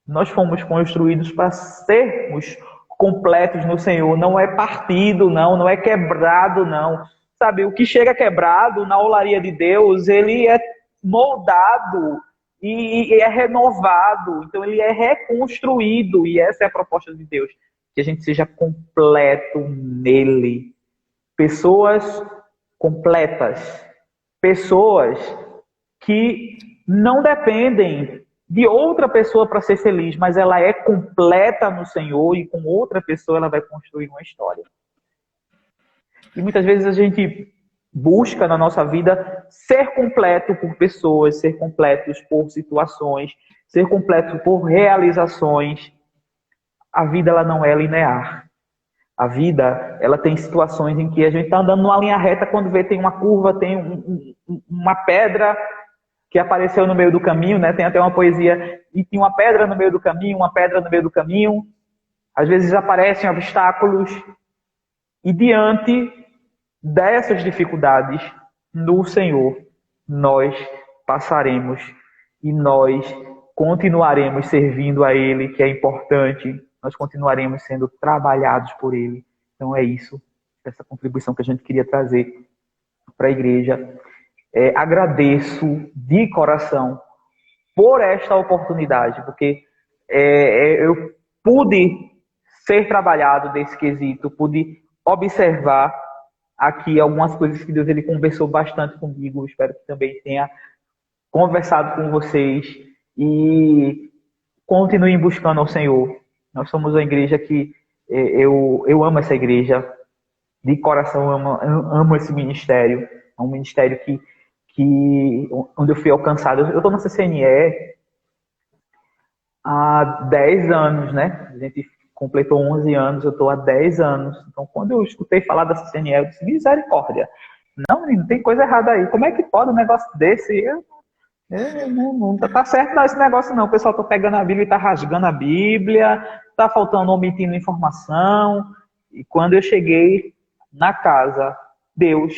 Nós fomos construídos para sermos completos no Senhor. Não é partido, não é quebrado, não. Sabe, o que chega quebrado na olaria de Deus, ele é moldado e é renovado. Então ele é reconstruído. E essa é a proposta de Deus. Que a gente seja completo nele. Pessoas completas. Pessoas que não dependem de outra pessoa para ser feliz, mas ela é completa no Senhor e com outra pessoa ela vai construir uma história. E muitas vezes a gente busca na nossa vida ser completo por pessoas, ser completos por situações, ser completo por realizações. A vida ela não é linear. A vida ela tem situações em que a gente está andando numa linha reta, quando vê tem uma curva, tem uma pedra que apareceu no meio do caminho, né? Tem até uma poesia, e tem uma pedra no meio do caminho, uma pedra no meio do caminho. Às vezes aparecem obstáculos, e diante dessas dificuldades, no Senhor, nós passaremos e nós continuaremos servindo a Ele, que é importante, nós continuaremos sendo trabalhados por Ele. Então é isso, essa contribuição que a gente queria trazer para a igreja. Agradeço de coração por esta oportunidade, porque eu pude ser trabalhado desse quesito, pude observar aqui algumas coisas que Deus ele conversou bastante comigo. Espero que também tenha conversado com vocês e continuem buscando ao Senhor. Nós somos uma igreja que eu amo essa igreja de coração, amo esse ministério. É um ministério onde eu fui alcançado. Eu estou na CCNE há 10 anos, né? A gente completou 11 anos, eu estou há 10 anos. Então, quando eu escutei falar da CCNE, eu disse, misericórdia. Não, menino, tem coisa errada aí. Como é que pode um negócio desse? Não tá certo não, esse negócio não. O pessoal está pegando a Bíblia e está rasgando a Bíblia, está faltando, omitindo informação. E quando eu cheguei na casa, Deus,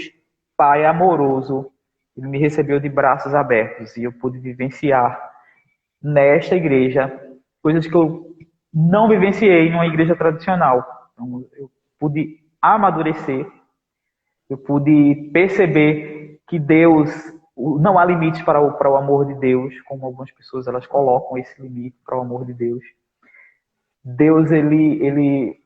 Pai amoroso, Ele me recebeu de braços abertos e eu pude vivenciar nesta igreja coisas que eu não vivenciei em uma igreja tradicional. Então, eu pude amadurecer, eu pude perceber que Deus, não há limites para o amor de Deus, como algumas pessoas elas colocam esse limite para o amor de Deus. Deus, ele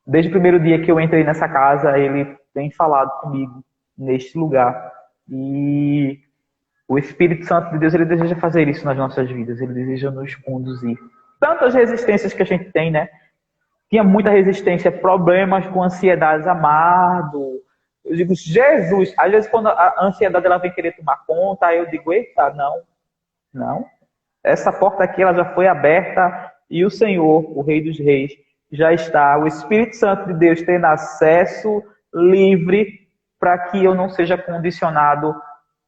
desde o primeiro dia que eu entrei nessa casa, Ele tem falado comigo neste lugar. E o Espírito Santo de Deus, Ele deseja fazer isso nas nossas vidas, Ele deseja nos conduzir. Tantas resistências que a gente tem, né? Tinha muita resistência, problemas com ansiedades, amado. Eu digo, Jesus, às vezes quando a ansiedade ela vem querer tomar conta, aí eu digo, eita, não. Essa porta aqui ela já foi aberta e o Senhor, o Rei dos Reis, já está. O Espírito Santo de Deus tendo acesso livre para que eu não seja condicionado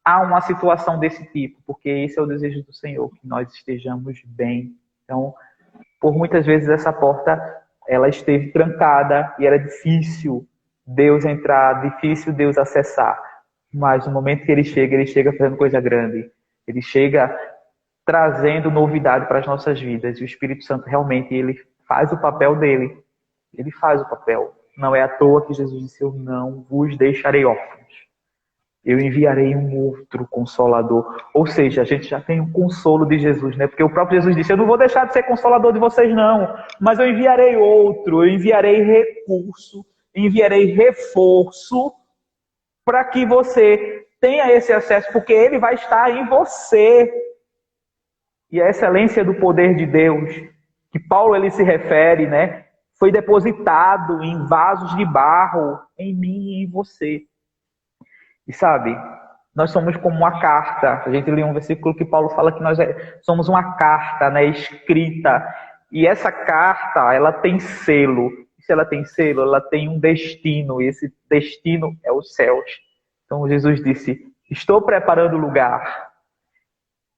a uma situação desse tipo, porque esse é o desejo do Senhor, que nós estejamos bem. Então, por muitas vezes essa porta ela esteve trancada e era difícil Deus entrar, difícil Deus acessar. Mas no momento que Ele chega fazendo coisa grande. Ele chega trazendo novidade para as nossas vidas. E o Espírito Santo realmente ele faz o papel dele. Ele faz o papel. Não é à toa que Jesus disse, eu não vos deixarei órfãos. Eu enviarei um outro Consolador. Ou seja, a gente já tem o consolo de Jesus, né? Porque o próprio Jesus disse, eu não vou deixar de ser Consolador de vocês, não. Mas eu enviarei outro, eu enviarei recurso, enviarei reforço para que você tenha esse acesso, porque Ele vai estar em você. E a excelência do poder de Deus, que Paulo ele se refere, né? Foi depositado em vasos de barro, em mim e em você. E sabe, nós somos como uma carta. A gente lê um versículo que Paulo fala que nós somos uma carta, né, escrita. E essa carta, ela tem selo. E se ela tem selo, ela tem um destino. E esse destino é os céus. Então Jesus disse, estou preparando o lugar.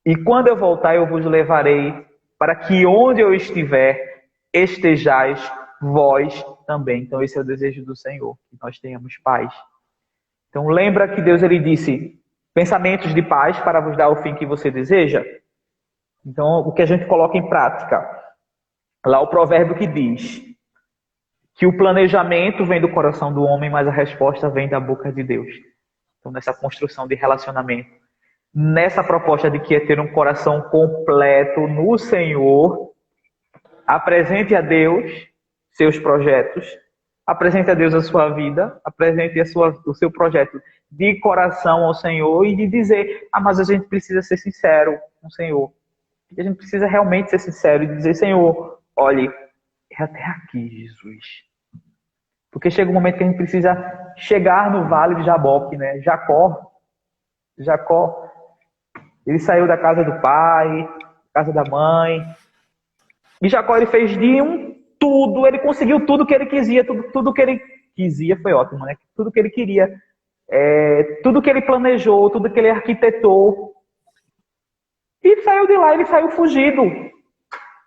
E quando eu voltar, eu vos levarei para que onde eu estiver, estejais vós também. Então esse é o desejo do Senhor, que nós tenhamos paz. Então lembra que Deus ele disse, pensamentos de paz para vos dar o fim que você deseja? Então o que a gente coloca em prática? Lá o provérbio que diz que o planejamento vem do coração do homem, mas a resposta vem da boca de Deus. Então nessa construção de relacionamento, nessa proposta de que é ter um coração completo no Senhor, apresente a Deus seus projetos, apresente a Deus a sua vida, apresente o seu projeto de coração ao Senhor e de dizer, mas a gente precisa ser sincero com o Senhor. A gente precisa realmente ser sincero e dizer, Senhor, olhe, é até aqui, Jesus. Tu Porque chega um momento que a gente precisa chegar no vale de Jaboque, né? Jacó, ele saiu da casa do pai, casa da mãe, e Jacó ele fez de tudo, ele conseguiu tudo que ele quisia, tudo que ele quisia foi ótimo, né? Tudo que ele queria, tudo que ele planejou, tudo que ele arquitetou, e saiu de lá, ele saiu fugido.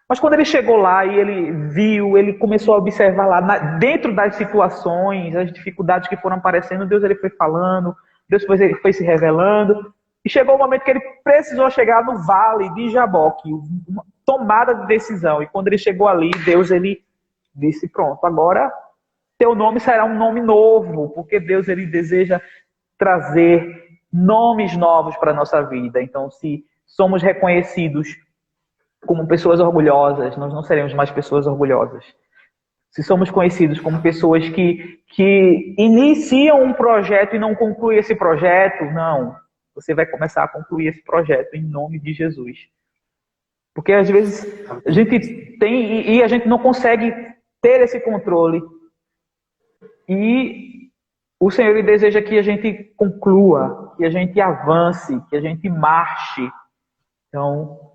Mas quando ele chegou lá e ele viu, ele começou a observar lá, dentro das situações, as dificuldades que foram aparecendo, Deus ele foi falando, Deus foi se revelando, e chegou o momento que ele precisou chegar no vale de Jaboque, uma tomada de decisão. E quando ele chegou ali, Deus ele disse, pronto, agora teu nome será um nome novo, porque Deus ele deseja trazer nomes novos para a nossa vida. Então, se somos reconhecidos como pessoas orgulhosas, nós não seremos mais pessoas orgulhosas. Se somos conhecidos como pessoas que iniciam um projeto e não concluem esse projeto, não. Você vai começar a concluir esse projeto em nome de Jesus. Porque às vezes a gente tem e a gente não consegue ter esse controle. E o Senhor ele deseja que a gente conclua, que a gente avance, que a gente marche. Então,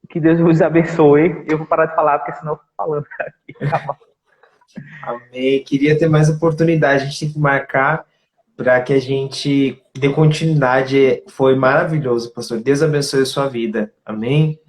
que Deus vos abençoe. Eu vou parar de falar, porque senão eu fico falando aqui. Amém. Queria ter mais oportunidade. A gente tem que marcar para que a gente dê continuidade. Foi maravilhoso, pastor. Deus abençoe a sua vida. Amém?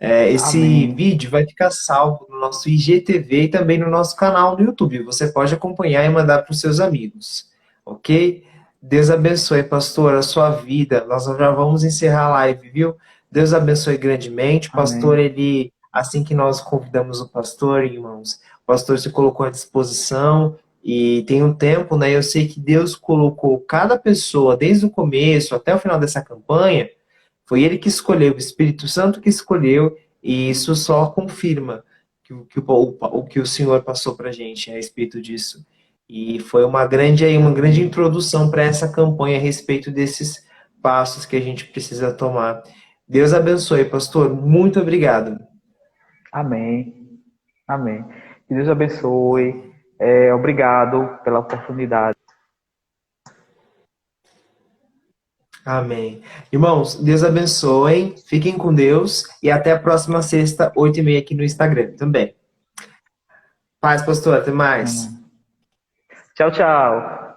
Esse Amém. vídeo vai ficar salvo no nosso IGTV e também no nosso canal no YouTube. Você pode acompanhar e mandar para os seus amigos. Ok? Deus abençoe, pastor, a sua vida. Nós já vamos encerrar a live, viu? Deus abençoe grandemente. O pastor, ele, assim que nós convidamos o pastor, irmãos, o pastor se colocou à disposição e tem um tempo, né? Eu sei que Deus colocou cada pessoa, desde o começo até o final dessa campanha, foi ele que escolheu, o Espírito Santo que escolheu, e isso só confirma o que o Senhor passou para a gente a respeito disso. E foi uma grande introdução para essa campanha a respeito desses passos que a gente precisa tomar. Deus abençoe, pastor. Muito obrigado. Amém. Amém. Que Deus abençoe. Obrigado pela oportunidade. Amém. Irmãos, Deus abençoe. Fiquem com Deus. E até a próxima sexta, 8h30 aqui no Instagram também. Paz, pastor. Até mais. Tchau, tchau.